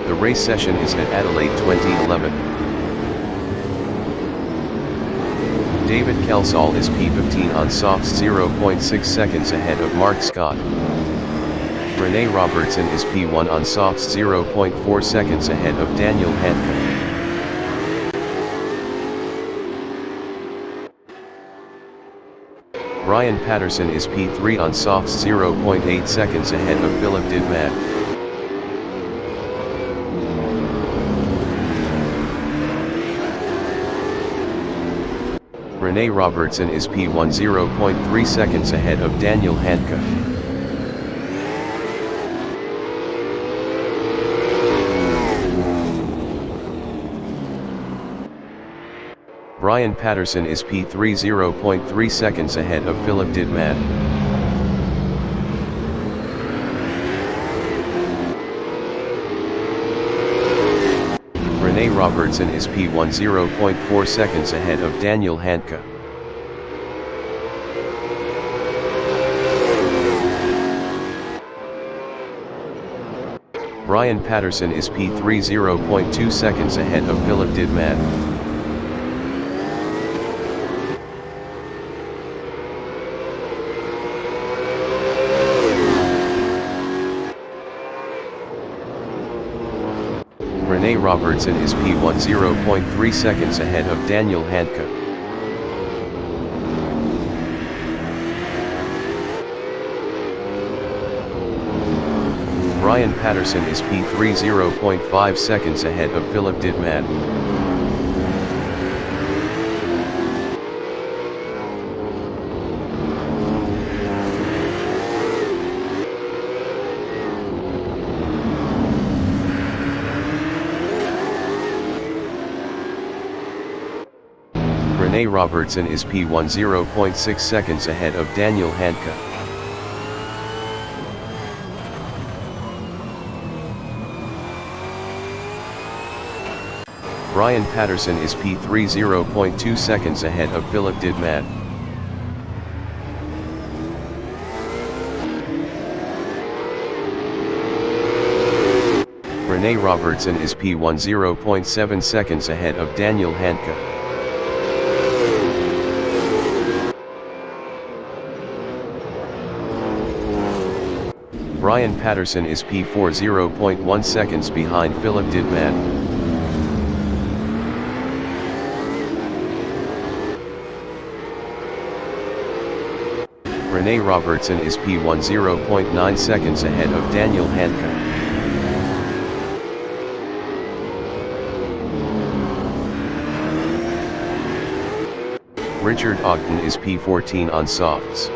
The race session is at Adelaide 2011. David Kelsall is P15 on softs, 0.6 seconds ahead of Mark Scott. Rene Robertson is P1 on softs, 0.4 seconds ahead of Daniel Hanke. Brian Patterson is P3 on softs, 0.8 seconds ahead of Philip Didman. Rene Robertson is P1, 0.3 seconds ahead of Daniel Hanke. Brian Patterson is P3, 0.3 seconds ahead of Philip Didman. Rene Robertson is P1, 0.4 seconds ahead of Daniel Hanke. Brian Patterson is P3, 0.2 seconds ahead of Philip Didman. Rene Robertson is P1, 0.3 seconds ahead of Daniel Hanke. Brian Patterson is P3, 0.5 seconds ahead of Philip Didman. Rene Robertson is P1, 0.6 seconds ahead of Daniel Hanke. Brian Patterson is P3, 0.2 seconds ahead of Philip Didman. Rene Robertson is P1, 0.7 seconds ahead of Daniel Hanke. Brian Patterson is P4, 0.1 seconds behind Philip Didman. Rene Robertson is P1, 0.9 seconds ahead of Daniel Hanke. Richard Ogden is P14 on softs.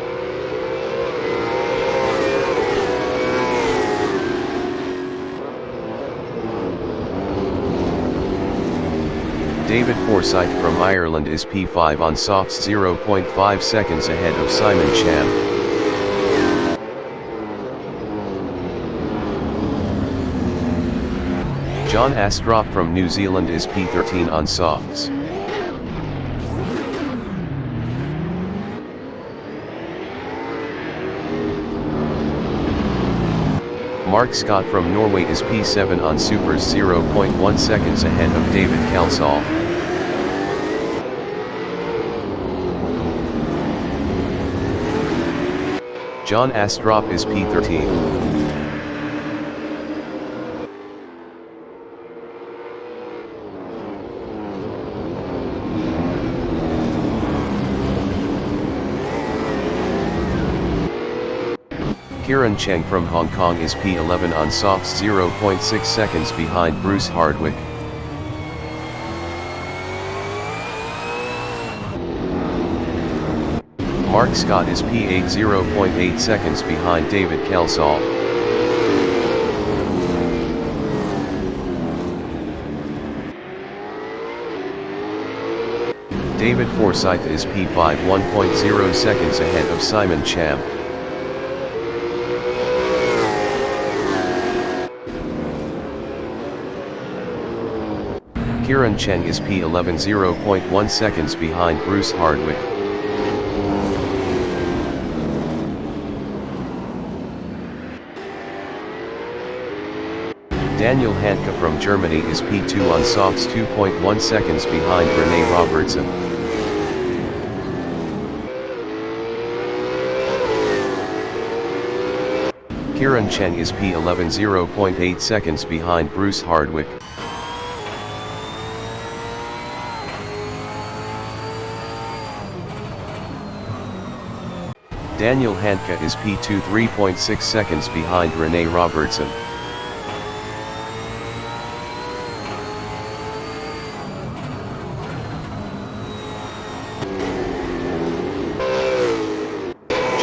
David Forsyth from Ireland is P5 on softs, 0.5 seconds ahead of Simon Cham. John Astrop from New Zealand is P13 on softs. Mark Scott from Norway is P7 on supers, 0.1 seconds ahead of David Kelsall. John Astrop is P13. Kieran Cheng from Hong Kong is P11 on softs, 0.6 seconds behind Bruce Hardwick. Mark Scott is P8, 0.8 seconds behind David Kelsall. David Forsyth is P5, 1.0 seconds ahead of Simon Cham. Kieran Cheng is P11, 0.1 seconds behind Bruce Hardwick. Daniel Handke from Germany is P2 on softs, 2.1 seconds behind Rene Robertson. Kieran Chen is P11, 0.8 seconds behind Bruce Hardwick. Daniel Handke is P2, 3.6 seconds behind Rene Robertson.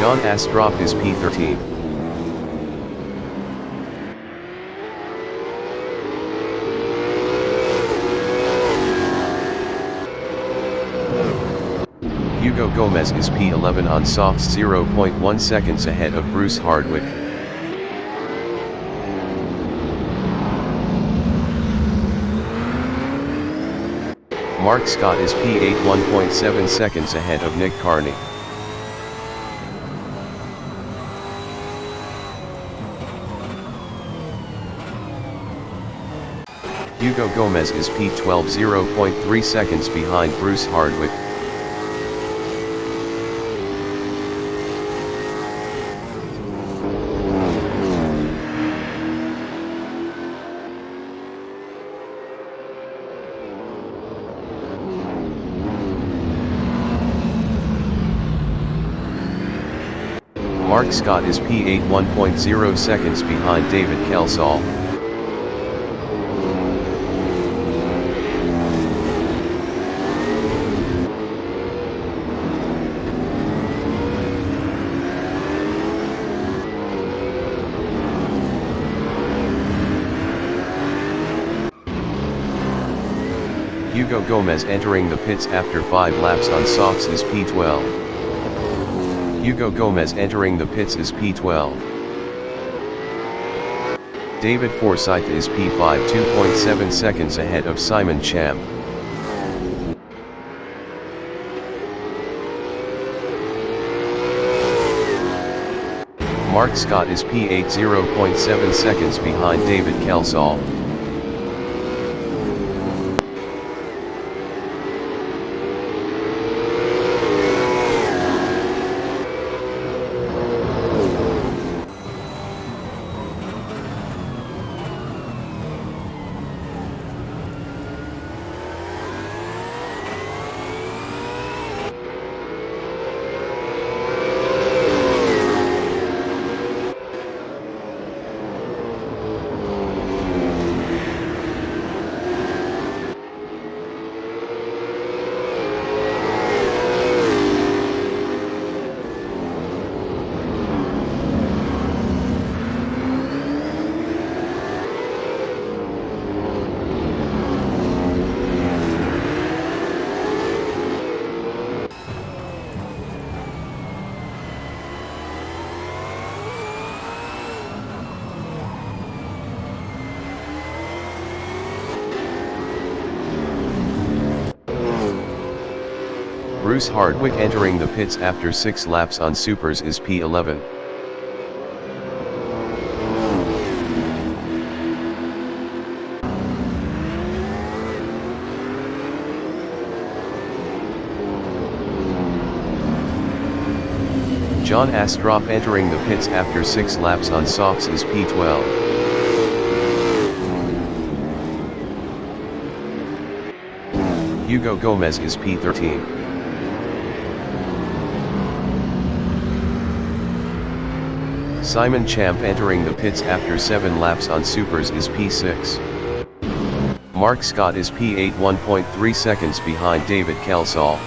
John Astrup is P13. Hugo Gomez is P11 on softs, 0.1 seconds ahead of Bruce Hardwick. Mark Scott is P8, 1.7 seconds ahead of Nick Carney. Hugo Gomez is P12, 0.3 seconds behind Bruce Hardwick. Mark Scott is P8, 1.0 seconds behind David Kelsall. Hugo Gomez entering the pits after 5 laps on softs is P12. Hugo Gomez entering the pits is P12. David Forsyth is P5, 2.7 seconds ahead of Simon Champ. Mark Scott is P8, 0.7 seconds behind David Kelsall. Bruce Hardwick entering the pits after 6 laps on supers is P11. John Astrup entering the pits after 6 laps on softs is P12. Hugo Gomez is P13. Simon Champ entering the pits after 7 laps on supers is P6. Mark Scott is P8, 1.3 seconds behind David Kelsall.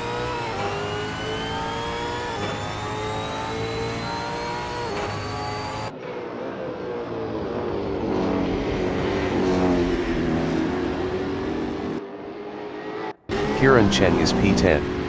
Kieran Chen is P10.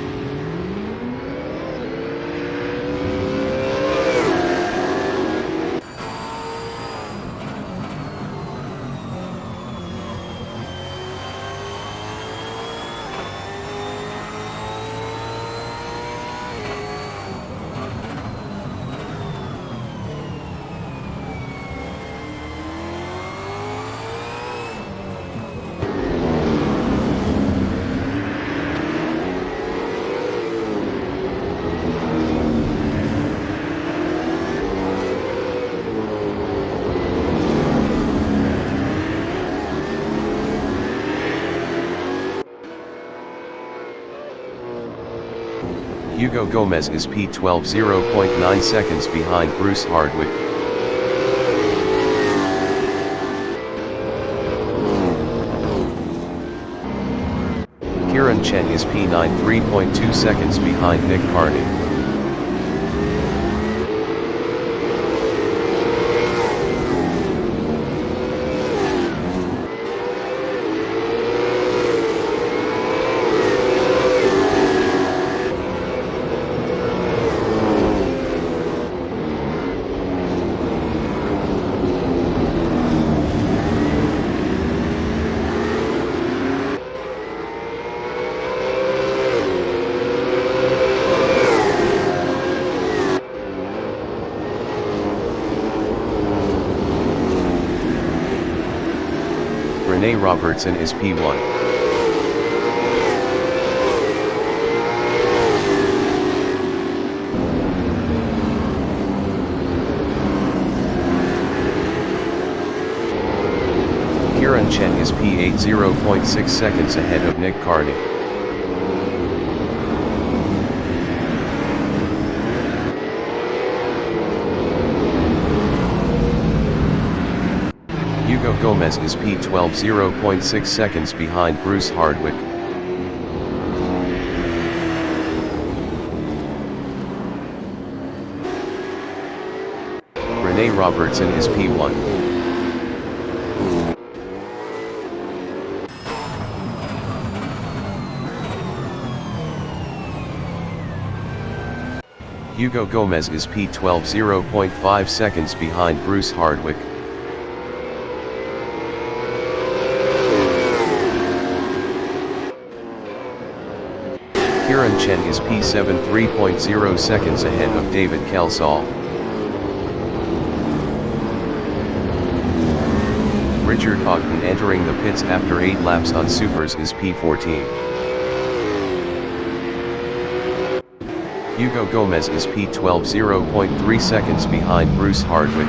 Hugo Gomez is P12 0.9 seconds behind Bruce Hardwick. Kieran Chen is P9 3.2 seconds behind Nick Carney. Rene Robertson is P1. Kieran Chen is P8 0.6 seconds ahead of Nick Carney. Hugo Gomez is P12 0.6 seconds behind Bruce Hardwick. Rene Robertson is P1. Hugo Gomez is P12 0.5 seconds behind Bruce Hardwick. Kieran Chen is P7 3.0 seconds ahead of David Kelsall. Richard Ogden entering the pits after 8 laps on Supers is P14. Hugo Gomez is P12 0.3 seconds behind Bruce Hardwick.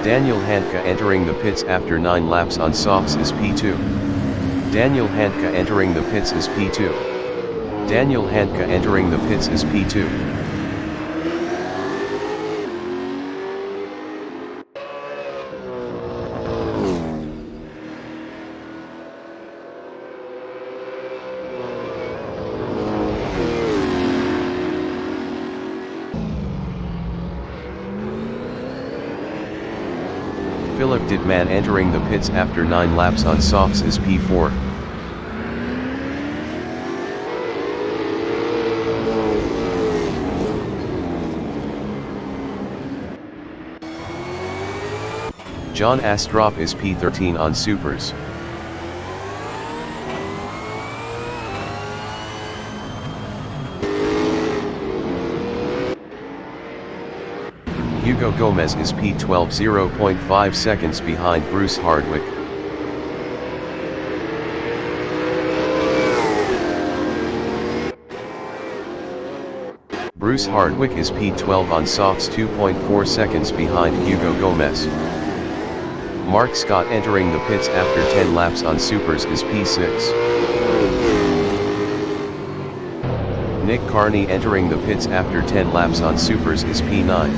Daniel Handke entering the pits after 9 laps on softs is P2. Daniel Handke entering the pits is P2. Daniel Handke entering the pits is P2. Philip Dittman entering the pits after 9 laps on softs is P4. John Astrup is P13 on Supers. Hugo Gomez is P12 0.5 seconds behind Bruce Hardwick. Bruce Hardwick is P12 on softs 2.4 seconds behind Hugo Gomez. Mark Scott entering the pits after 10 laps on Supers is P6. Nick Carney entering the pits after 10 laps on Supers is P9.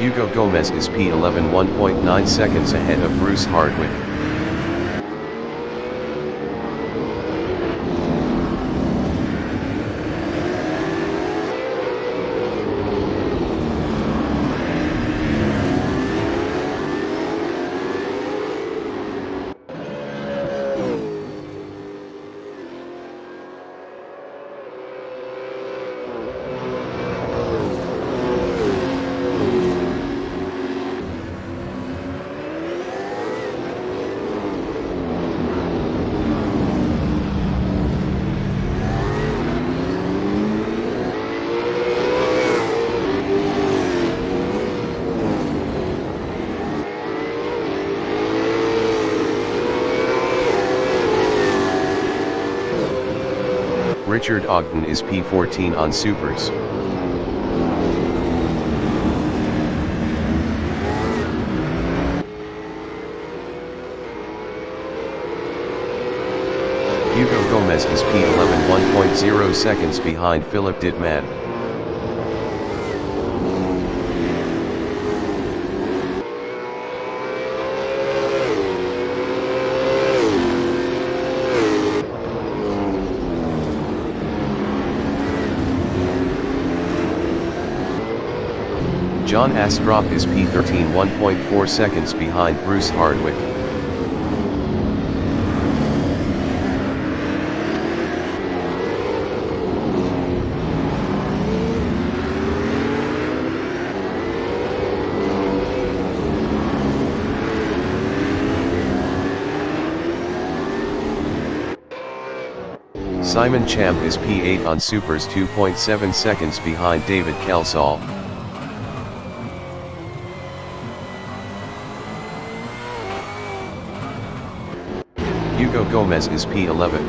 Hugo Gomez is P11 1.9 seconds ahead of Bruce Hardwick. Richard Ogden is P14 on Supers. Hugo Gomez is P11 1.0 seconds behind Philip Dittman. John Astrup is P13 1.4 seconds behind Bruce Hardwick. Simon Champ is P8 on Supers 2.7 seconds behind David Kelsall. Hugo Gomez is P11.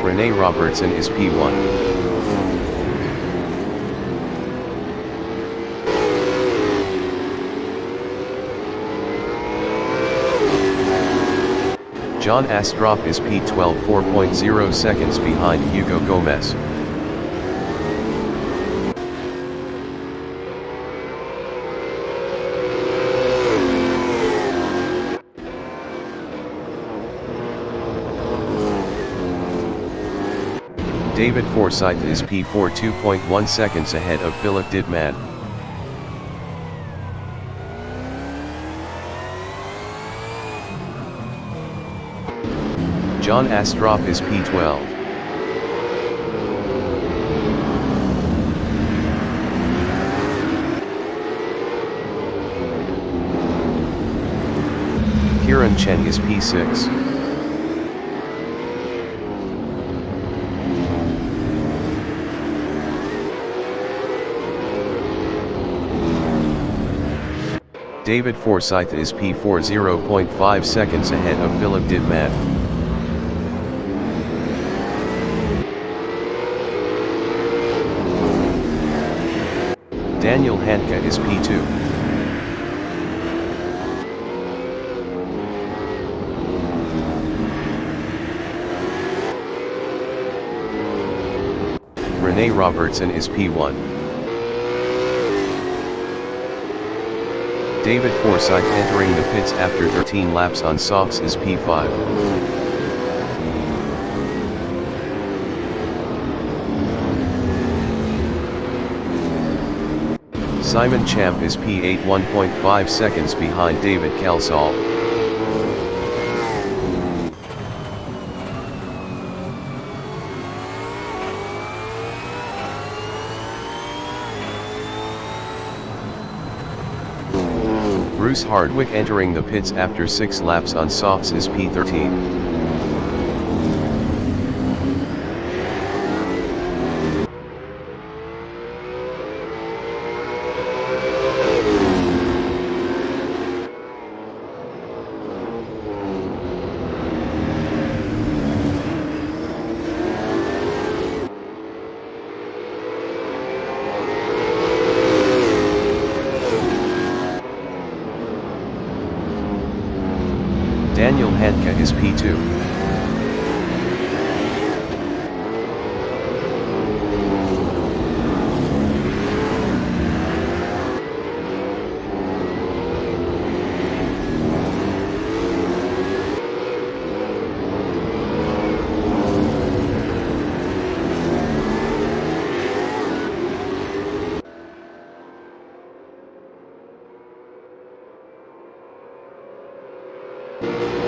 Rene Robertson is P1. John Astrup is P12 4.0 seconds behind Hugo Gomez. David Forsyth is P4 2.1 seconds ahead of Philip Dittman. John Astrup is P12. Kieran Chen is P6. David Forsyth is P4 0.5 seconds ahead of Philip Dittman. Daniel Hanke is P2. Rene Robertson is P1. David Forsyth entering the pits after 13 laps on softs is P5. Simon Champ is P8 1.5 seconds behind David Kelsall. Bruce Hardwick entering the pits after 6 laps on softs is P13. Daniel Hanke is P2.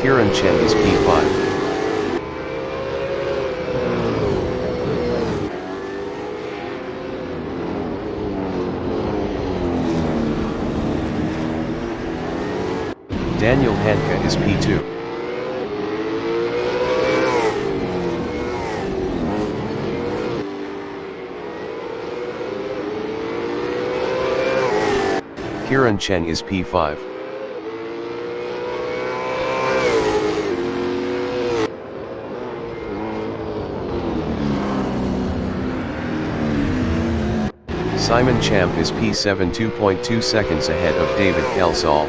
Kieran Chen is P5. Daniel Hanke is P2. Kieran Chen is P5. Simon Champ is P7 2.2 seconds ahead of David Calsall.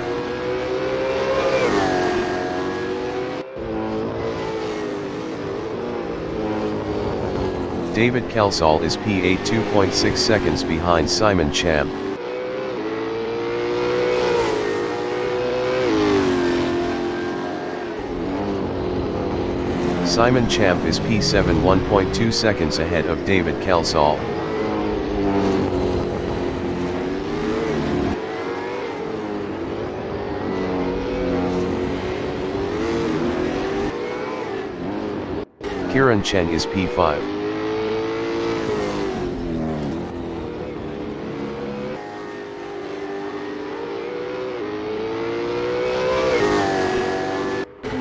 David Calsall is P8 2.6 seconds behind Simon Champ. Simon Champ is P7 1.2 seconds ahead of David Calsall. Kieran Chen is P5.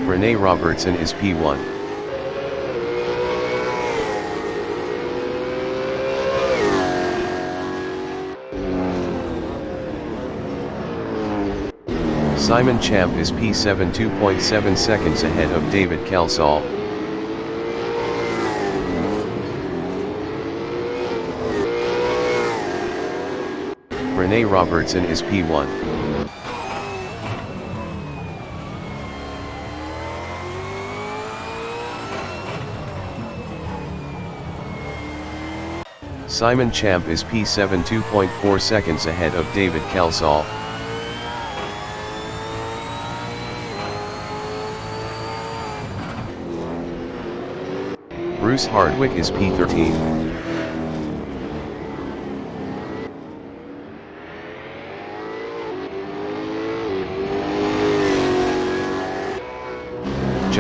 Rene Robertson is P1. Simon Champ is P7 2.7 seconds ahead of David Calsall. Rene Robertson is P1. Simon Champ is P7 2.4 seconds ahead of David Calsall. Bruce Hardwick is P13.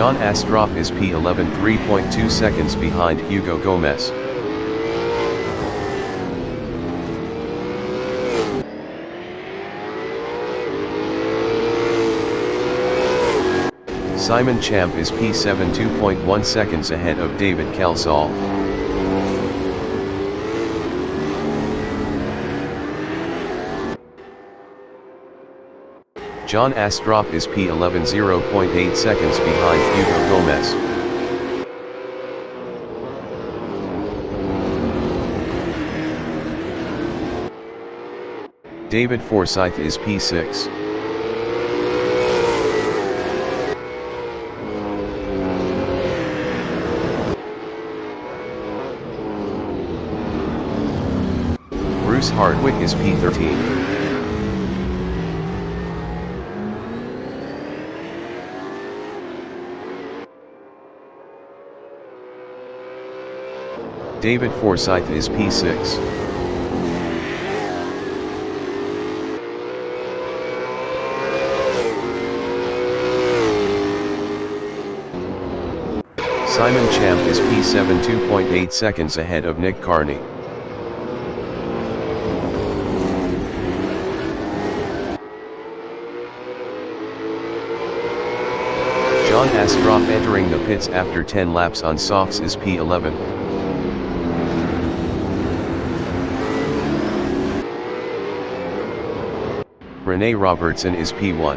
John Astrop is P11 3.2 seconds behind Hugo Gomez. Simon Champ is P7 2.1 seconds ahead of David Calsall. John Astrop is P11 0.8 seconds behind Hugo Gomez. David Forsyth is P6. Bruce Hardwick is P13. David Forsyth is P6. Simon Champ is P7 2.8 seconds ahead of Nick Carney. John Astrop entering the pits after 10 laps on softs is P11. Rene Robertson is P1.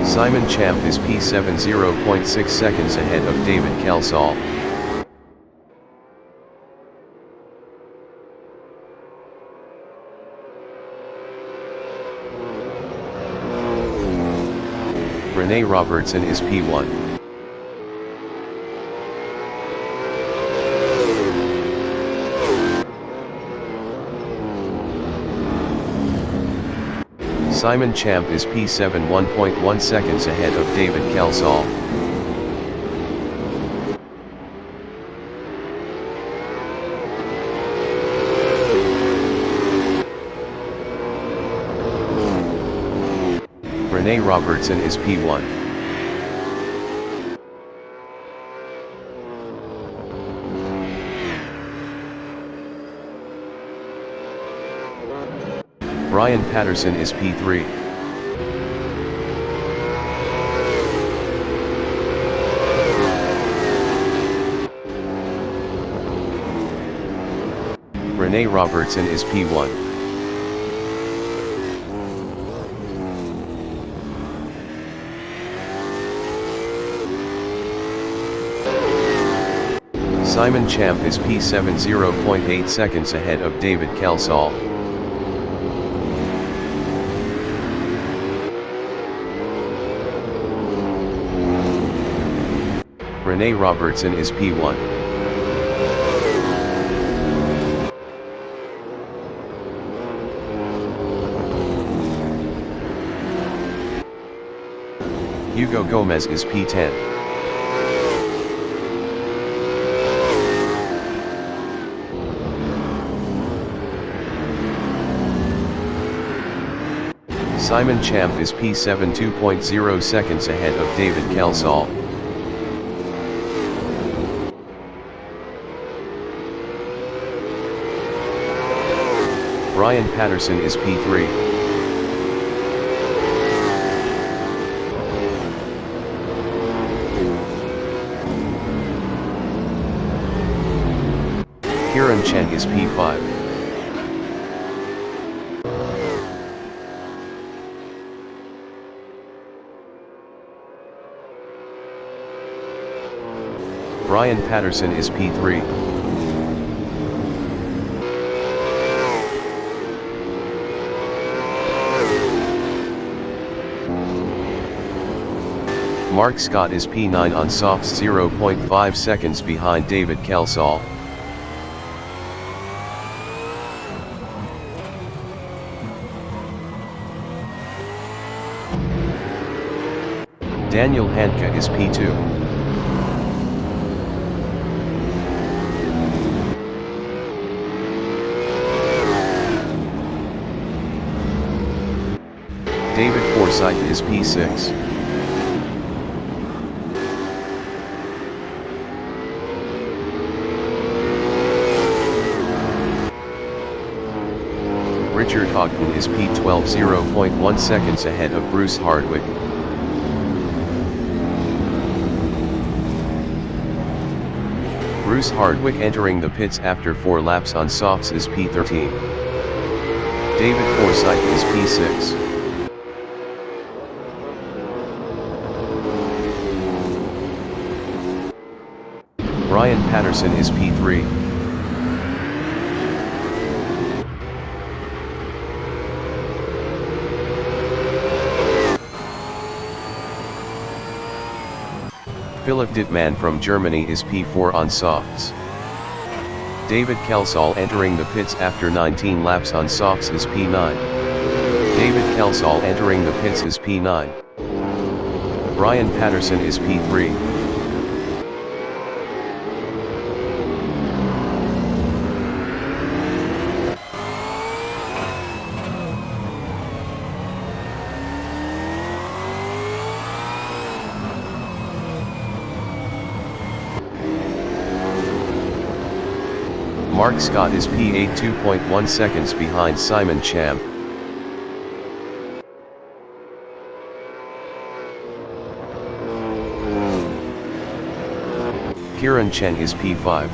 Simon Champ is P7 0.6 seconds ahead of David Calsall. Rene Robertson is P1. Simon Champ is P7 1.1 seconds ahead of David Calsall. Rene Robertson is P1. Brian Patterson is P3. Rene Robertson is P1. Simon Champ is P7 0.8 seconds ahead of David Calsall. Rene Robertson is P1. Hugo Gomez is P10. Simon Champ is P7 2.0 seconds ahead of David Calsall. Brian Patterson is P3. Kieran Chen is P5. Brian Patterson is P3. Mark Scott is P9 on softs 0.5 seconds behind David Calsall. Daniel Handke is P2. David Forsyth is P6. Richard Ogden is P12 0.1 seconds ahead of Bruce Hardwick. Bruce Hardwick entering the pits after 4 laps on softs is P13. David Forsyth is P6. Brian Patterson is P3. Philipp Dittmann from Germany is P4 on softs. David Calsall entering the pits after 19 laps on softs is P9. David Calsall entering the pits is P9. Brian Patterson is P3. Mark Scott is P8 2.1 seconds behind Simon Champ. Kieran Chen is P5.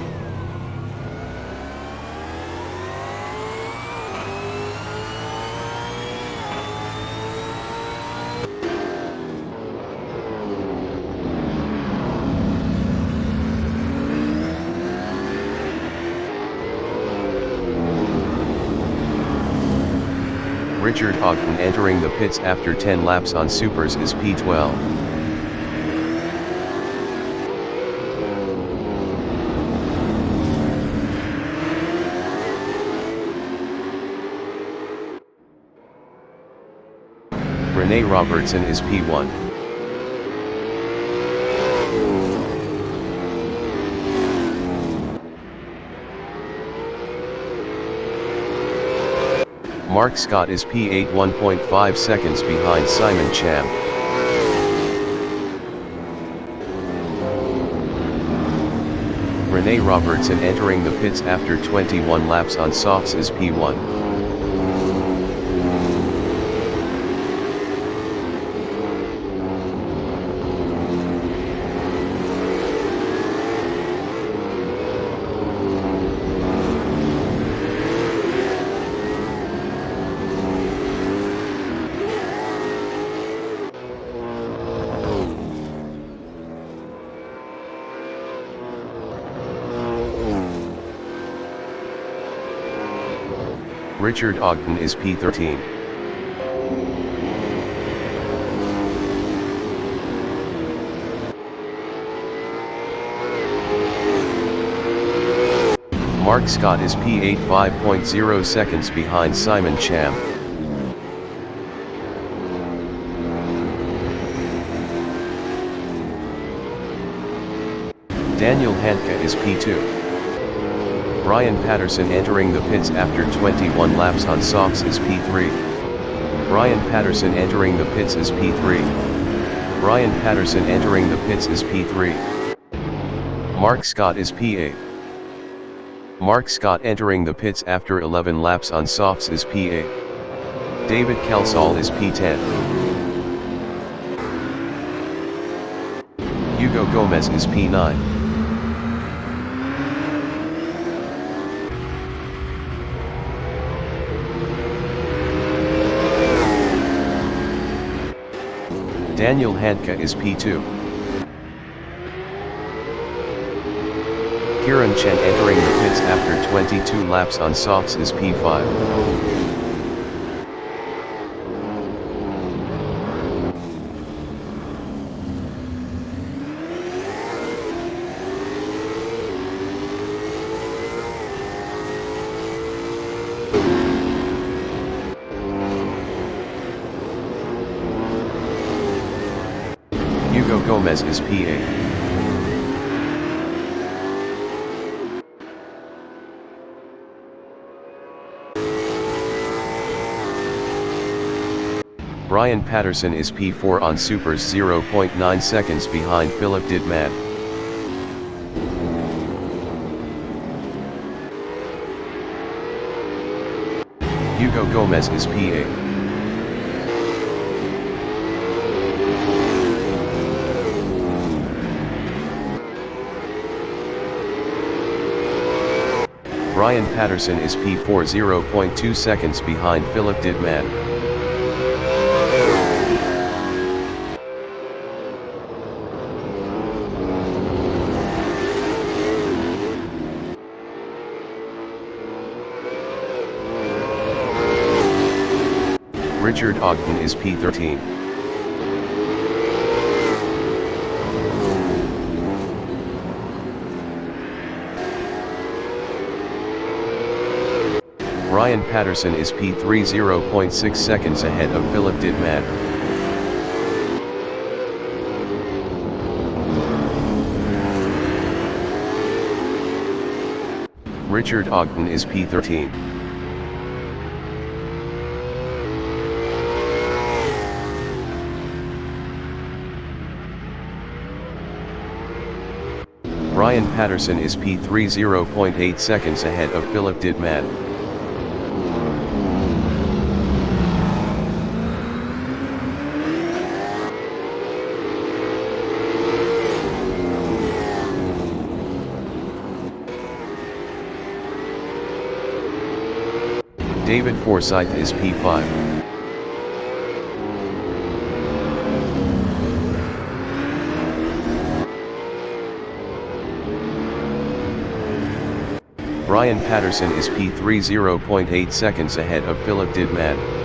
Richard Ogden entering the pits after 10 laps on supers is P12. Rene Robertson is P1. Mark Scott is P8 1.5 seconds behind Simon Champ. Rene Robertson entering the pits after 21 laps on softs is P1. Richard Ogden is P13. Mark Scott is P8, 5.0 seconds behind Simon Cham. Daniel Handke is P2. Brian Patterson entering the pits after 21 laps on softs is P3. Brian Patterson entering the pits is P3. Brian Patterson entering the pits is P3. Mark Scott is P8. Mark Scott entering the pits after 11 laps on softs is P8. David Kelsall is P10. Hugo Gomez is P9. Daniel Handke is P2. Kieran Chen entering the pits after 22 laps on softs is P5. Hugo Gomez is P8. Brian Patterson is P4 on Supers, 0.9 seconds behind Philip Didman. Hugo Gomez is P8. Brian Patterson is P4, 0.2 seconds behind Philip Didman. Richard Ogden is P13. Brian Patterson is P3, 0.6 seconds ahead of Philip Didman. Richard Ogden is P13. Brian Patterson is P3, 0.8 seconds ahead of Philip Didman. David Forsyth is P5. Brian Patterson is P3, 0.8 seconds ahead of Philip Didman.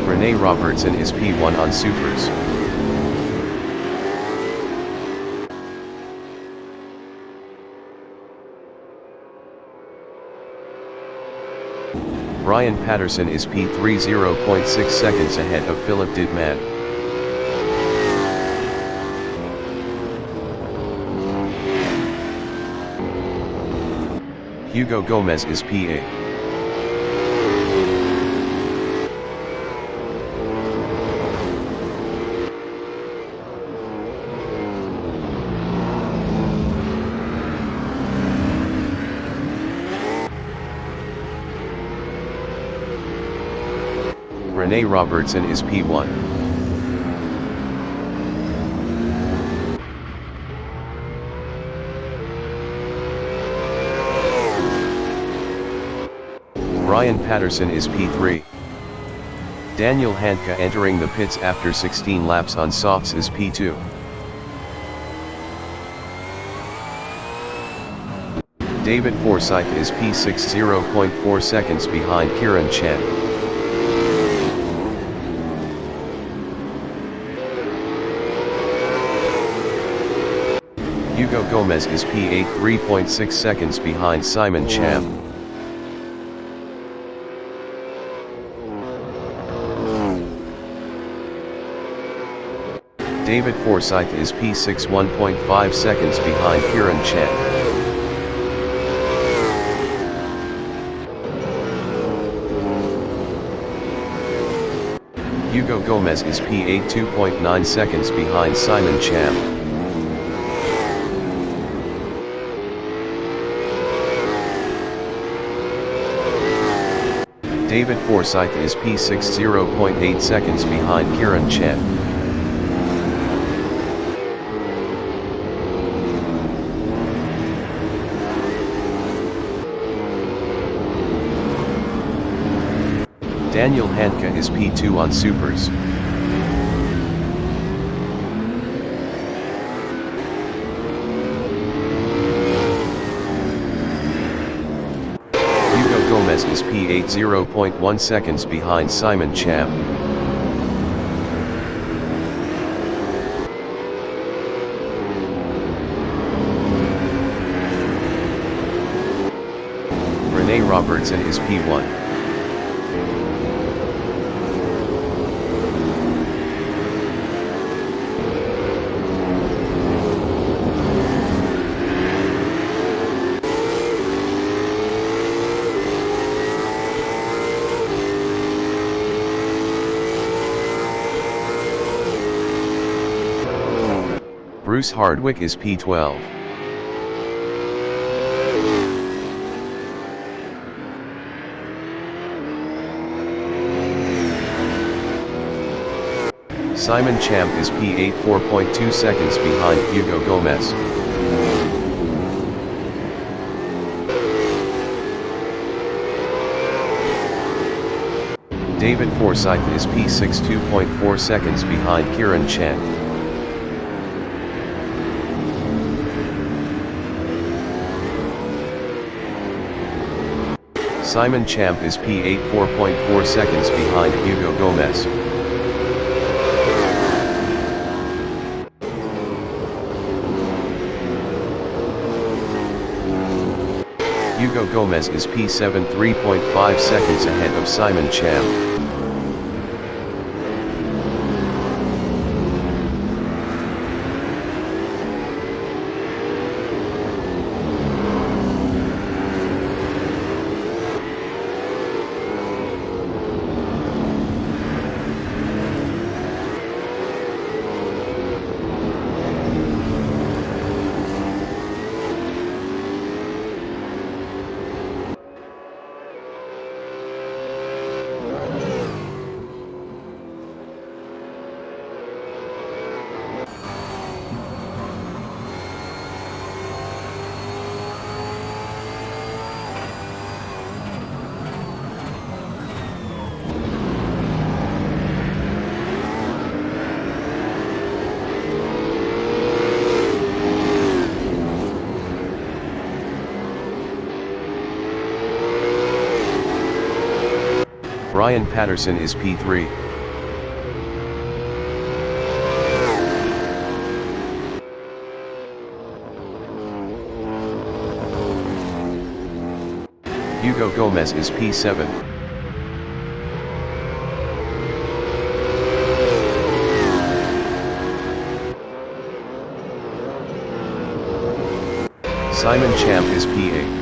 Rene Robertson is P1 on Supers. Brian Patterson is P3, 0.6 seconds ahead of Philip Didman. Hugo Gomez is P8. Rene Robertson is P1. Brian Patterson is P3. Daniel Handke entering the pits after 16 laps on softs is P2. David Forsyth is P6, 0.4 seconds behind Kieran Chen. Hugo Gomez is P8, 3.6 seconds behind Simon Champ. David Forsyth is P6, 1.5 seconds behind Kieran Chen. Hugo Gomez is P8, 2.9 seconds behind Simon Champ. David Forsyth is P6, 0.8 seconds behind Kieran Chen. Daniel Handke is P2 on Supers. Hugo Gomez is P8, 0.1 seconds behind Simon Champ. Rene Robertson is P1. Bruce Hardwick is P12. Simon Champ is P8, 4.2 seconds behind Hugo Gomez. David Forsyth is P6, 2.4 seconds behind Kieran Chen. Simon Champ is P8, 4.4 seconds behind Hugo Gomez. Hugo Gomez is P7, 3.5 seconds ahead of Simon Champ. Brian Patterson is P3. Hugo Gomez is P7. Simon Champ is P8.